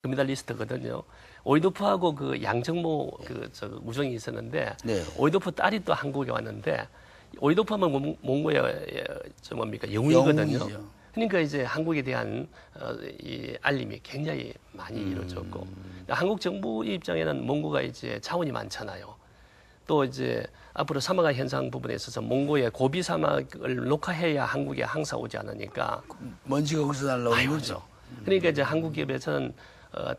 금메달리스트거든요. 오이도프하고 그 양정모 우정이 있었는데 네. 오이도프 딸이 또 한국에 왔는데 오이도프 하면 몽고의 뭡니까 영웅이거든요. 영웅이죠. 그러니까 이제 한국에 대한 이 알림이 굉장히 많이 이루어졌고 한국 정부 입장에는 몽고가 이제 자원이 많잖아요. 또 이제 앞으로 사막화 현상 부분에 있어서 몽고의 고비 사막을 녹화해야 한국에 항사 오지 않으니까 먼지가 거기서 날라오는 거죠. 그러니까 이제 한국 기업에서는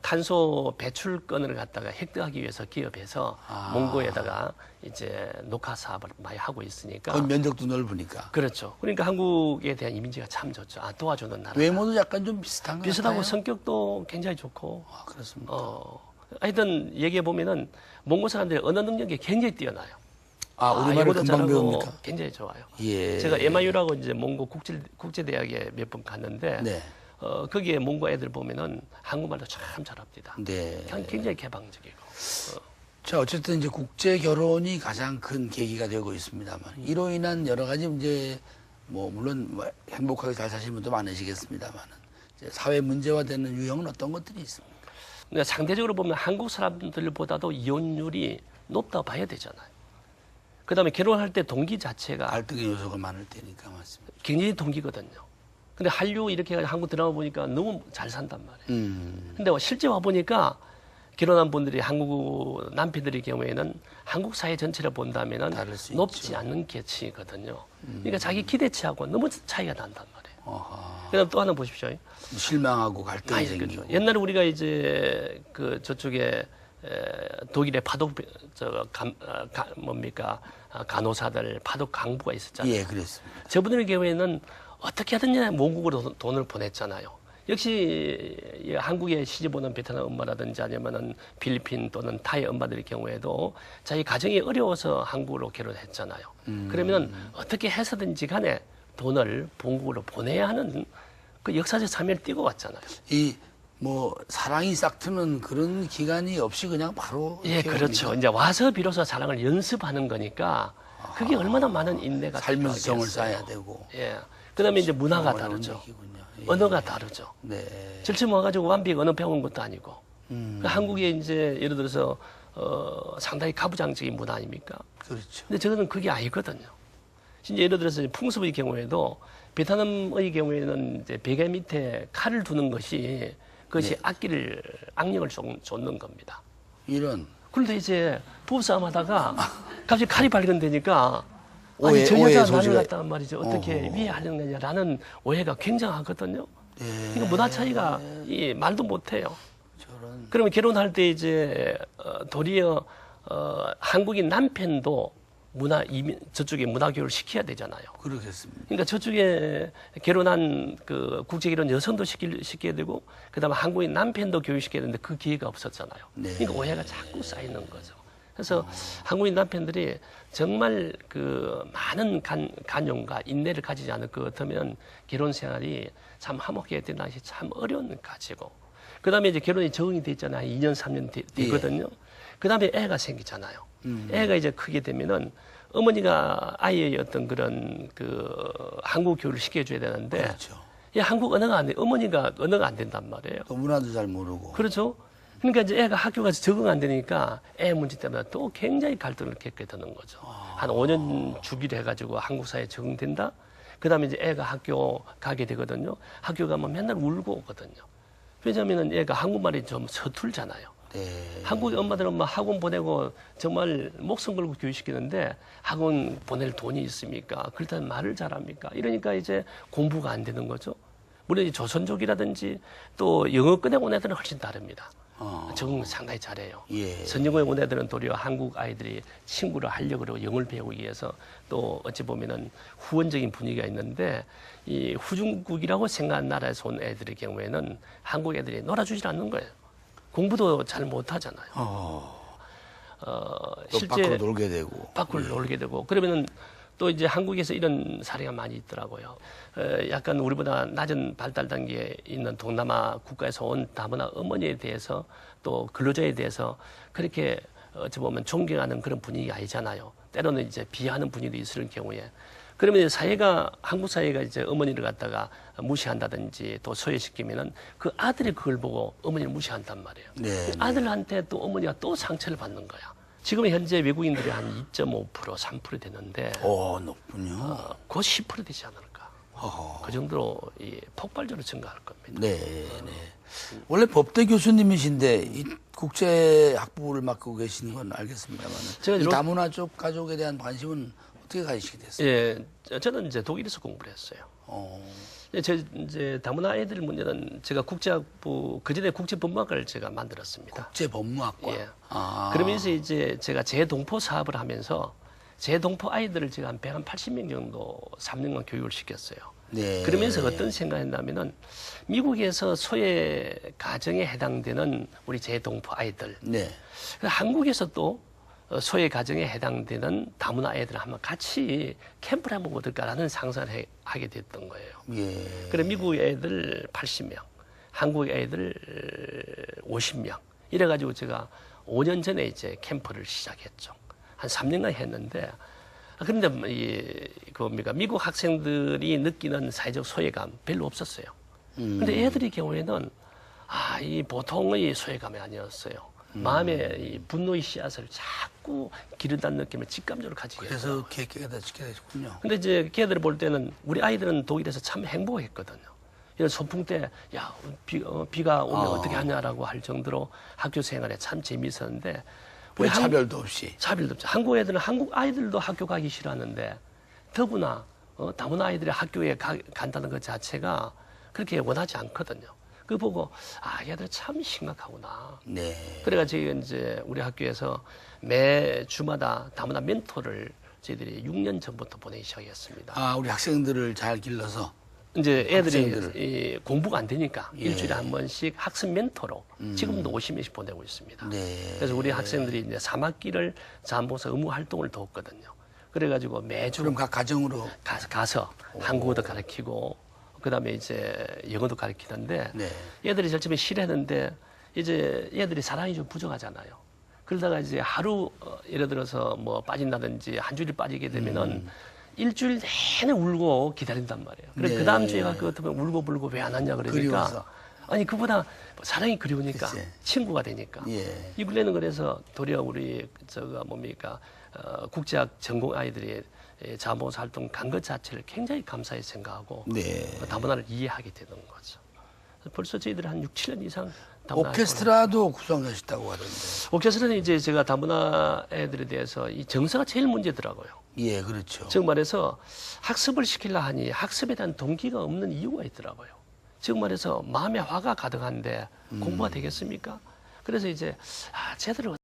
탄소 배출권을 갖다가 획득하기 위해서 기업에서 몽고에다가 이제 녹화 사업을 많이 하고 있으니까. 거기 면적도 넓으니까. 그렇죠. 그러니까 한국에 대한 이미지가 참 좋죠. 도와주는 나라. 외모도 약간 좀 비슷한 것 비슷하고 같아요. 성격도 굉장히 좋고. 그렇습니다. 하여튼 얘기해 보면은 몽고 사람들의 언어 능력이 굉장히 뛰어나요. 우리말을 영어도 금방 잘하고 배웁니까? 굉장히 좋아요. 예. 제가 MIU라고 이제 몽고 국제대학에 몇 번 갔는데. 네. 거기에 몽고 애들 보면은 한국말도 참 잘합니다. 네. 굉장히 개방적이고. 자, 어쨌든 이제 국제 결혼이 가장 큰 계기가 되고 있습니다만, 이로 인한 여러 가지 이제 물론 행복하게 잘 사시는 분도 많으시겠습니다만, 사회 문제화되는 유형은 어떤 것들이 있습니까? 근데 상대적으로 보면 한국 사람들보다도 이혼율이 높다고 봐야 되잖아요. 그다음에 결혼할 때 동기 자체가 갈등의 요소가 많을 테니까 맞습니다. 굉장히 동기거든요. 근데 한류 이렇게 해가지고 한국 드라마 보니까 너무 잘 산단 말이에요. 근데 실제 와 보니까 결혼한 분들이 한국 남편들의 경우에는 한국 사회 전체를 본다면은 높지 않는 계층이거든요. 그러니까 자기 기대치하고 너무 차이가 난단 말이에요. 그다음 또 하나 보십시오. 실망하고 갈등이 생기고. 옛날에 우리가 이제 그 저쪽에 독일의 파독 간호사들 파독 강부가 있었잖아요. 예, 그랬습니다. 저분들의 경우에는 어떻게 하든 몽국으로 돈을 보냈잖아요. 역시 한국에 시집 오는 베트남 엄마라든지 아니면은 필리핀 또는 타이 엄마들의 경우에도 자기 가정이 어려워서 한국으로 결혼했잖아요. 그러면 어떻게 해서든지 간에 돈을 본국으로 보내야 하는 그 역사적 사명을 띠고 왔잖아요. 사랑이 싹트는 그런 기간이 없이 그냥 바로. 예, 그렇죠. 이제 와서 비로소 사랑을 연습하는 거니까 그게 얼마나 많은 인내가 살면서 정을 쌓아야 되고. 예. 그다음에 이제 문화가 다르죠. 예. 언어가 다르죠. 네. 절친 와가지고 완벽 언어 배운 것도 아니고. 그러니까 한국에 이제 예를 들어서 상당히 가부장적인 문화 아닙니까? 그렇죠. 근데 저거는 그게 아니거든요. 진짜 예를 들어서 풍습의 경우에도 베트남의 경우에는 이제 베개 밑에 칼을 두는 것이 그것이 악령을 쫓는 겁니다. 이런. 그런데 이제 부부싸움 하다가 갑자기 칼이 발견되니까 저 오해 여자 소지가. 나를 갖다가 말이죠. 어떻게 위해하려는 거냐라는 오해가 굉장하거든요. 그러니까 문화 차이가 말도 못해요. 그러면 결혼할 때 이제 도리어 한국인 남편도 저쪽에 문화 교육을 시켜야 되잖아요. 그렇겠습니다. 그러니까 저쪽에 결혼한 그 국제 결혼 여성도 시켜야 되고 그다음에 한국인 남편도 교육시켜야 되는데 그 기회가 없었잖아요. 그러니까 오해가 자꾸 쌓이는 거죠. 그래서 한국인 남편들이 정말 그 많은 간용과 인내를 가지지 않을 것 같으면 결혼 생활이 참 화목해야 되는 것이 참 어려운 가지고 그 다음에 이제 결혼이 적응이 돼 있잖아요. 2년, 3년 되거든요. 그 다음에 애가 생기잖아요. 애가 이제 크게 되면은 어머니가 아이의 어떤 그런 그 한국 교육을 시켜줘야 되는데 그렇죠. 한국 언어가 안 돼. 어머니가 언어가 안 된단 말이에요. 또 문화도 잘 모르고. 그렇죠. 그러니까 이제 애가 학교 가서 적응 안 되니까 애 문제 때문에 또 굉장히 갈등을 겪게 되는 거죠. 한 5년 주기로 해가지고 한국 사회에 적응된다. 그 다음에 이제 애가 학교 가게 되거든요. 학교 가면 맨날 울고 오거든요. 왜냐하면 애가 한국말이 좀 서툴잖아요. 네. 한국의 엄마들은 막 학원 보내고 정말 목숨 걸고 교육시키는데 학원 보낼 돈이 있습니까? 그렇다면 말을 잘합니까? 이러니까 이제 공부가 안 되는 거죠. 물론 이 조선족이라든지 또 영어권에 온 애들은 훨씬 다릅니다. 적응 상당히 잘해요. 예. 선진국에 온 애들은 도리어 한국 아이들이 친구를 하려고 그러고 영어를 배우기 위해서 또 어찌 보면은 후원적인 분위기가 있는데 이 후중국이라고 생각한 나라에서 온 애들의 경우에는 한국 애들이 놀아주질 않는 거예요. 공부도 잘 못하잖아요. 실제 밖으로 놀게 되고. 밖으로 놀게 되고 그러면은 또 이제 한국에서 이런 사례가 많이 있더라고요. 약간 우리보다 낮은 발달 단계에 있는 동남아 국가에서 온 다문화 어머니에 대해서 또 근로자에 대해서 그렇게 어찌 보면 존경하는 그런 분위기가 아니잖아요. 때로는 이제 비하하는 분위기도 있을 경우에 그러면 이제 한국 사회가 이제 어머니를 갖다가 무시한다든지 또 소외시키면은 그 아들이 그걸 보고 어머니를 무시한단 말이에요. 네, 아들한테 또 어머니가 또 상처를 받는 거야. 지금 현재 외국인들이 한 2.5%, 3% 되는데, 높군요. 곧 10% 되지 않을까. 그 정도로 폭발적으로 증가할 겁니다. 네, 네. 원래 법대 교수님이신데 이 국제 학부를 맡고 계시는 건 알겠습니다만, 제가 이 다문화 쪽 가족에 대한 관심은 어떻게 가지시게 됐어요? 예, 저는 이제 독일에서 공부를 했어요. 이제 다문화 애들 문제는 제가 국제학부 그전에 국제법무학과를 제가 만들었습니다. 국제법무학과. 예. 아. 그러면서 이제 제가 재동포 사업을 하면서 재동포 아이들을 제가 한 180명 정도 3년간 교육을 시켰어요. 네. 그러면서 어떤 생각했냐면은 미국에서 소외 가정에 해당되는 우리 재동포 아이들, 네. 한국에서 또 소외 가정에 해당되는 다문화 애들 한번 같이 캠프를 한번 어떨까라는 상상을 하게 됐던 거예요. 예. 그래 미국 애들 80명, 한국 애들 50명 이래가지고 제가 5년 전에 이제 캠프를 시작했죠. 한 3년간 했는데 그런데 미국 학생들이 느끼는 사회적 소외감 별로 없었어요. 근데 애들의 경우에는 이 보통의 소외감이 아니었어요. 마음에 이 분노의 씨앗을 자꾸 기른다는 느낌을 직감적으로 가지게 돼서. 그래서 계획에다 지게 되셨군요. 근데 이제 걔들을 볼 때는 우리 아이들은 독일에서 참 행복했거든요. 이런 소풍 때, 야, 비가 오면 어떻게 하냐라고 할 정도로 학교 생활에 참 재미있었는데. 우리 차별도 없이. 차별도 없이. 한국 애들은 한국 아이들도 학교 가기 싫어하는데 더구나 다문화 아이들이 학교에 간다는 것 자체가 그렇게 원하지 않거든요. 그거 보고 얘들 참 심각하구나. 네. 그래가지고 이제 우리 학교에서 매 주마다 다문화 멘토를 저희들이 6년 전부터 보내기 시작했습니다. 우리 학생들을 잘 길러서. 이제 애들이 학생들을. 공부가 안 되니까 일주일에 한 번씩 학습 멘토로 지금도 50명씩 보내고 있습니다. 네. 그래서 우리 학생들이 이제 3학기를 자원봉사 의무 활동을 도왔거든요. 그래가지고 매주 그럼 각 가정으로 가서 한국어도 가르치고 그다음에 이제 영어도 가르치는데 네. 얘들이 제일 처음에 싫어했는데 이제 얘들이 사랑이 좀 부족하잖아요. 그러다가 이제 하루 예를 들어서 뭐 빠진다든지 한 주일 빠지게 되면은 일주일 내내 울고 기다린단 말이에요. 그래 네. 그 다음 주에 가서 같으면 울고 불고 왜 안 왔냐 그러니까 그리워서. 아니 그보다 사랑이 그리우니까 글쎄. 친구가 되니까 예. 이 근래는 그래서 도리어 우리 국제학 전공 아이들이 자원봉사 활동 간 것 자체를 굉장히 감사히 생각하고 네. 다문화를 이해하게 되는 거죠. 벌써 저희들이 한 6, 7년 이상 다문화 오케스트라도 구성하셨다고 하던데. 오케스트라는 이제 제가 다문화 애들에 대해서 이 정서가 제일 문제더라고요. 예, 그렇죠. 즉 말해서 학습을 시키려 하니 학습에 대한 동기가 없는 이유가 있더라고요. 즉 말해서 마음에 화가 가득한데 공부가 되겠습니까? 그래서 이제 제대로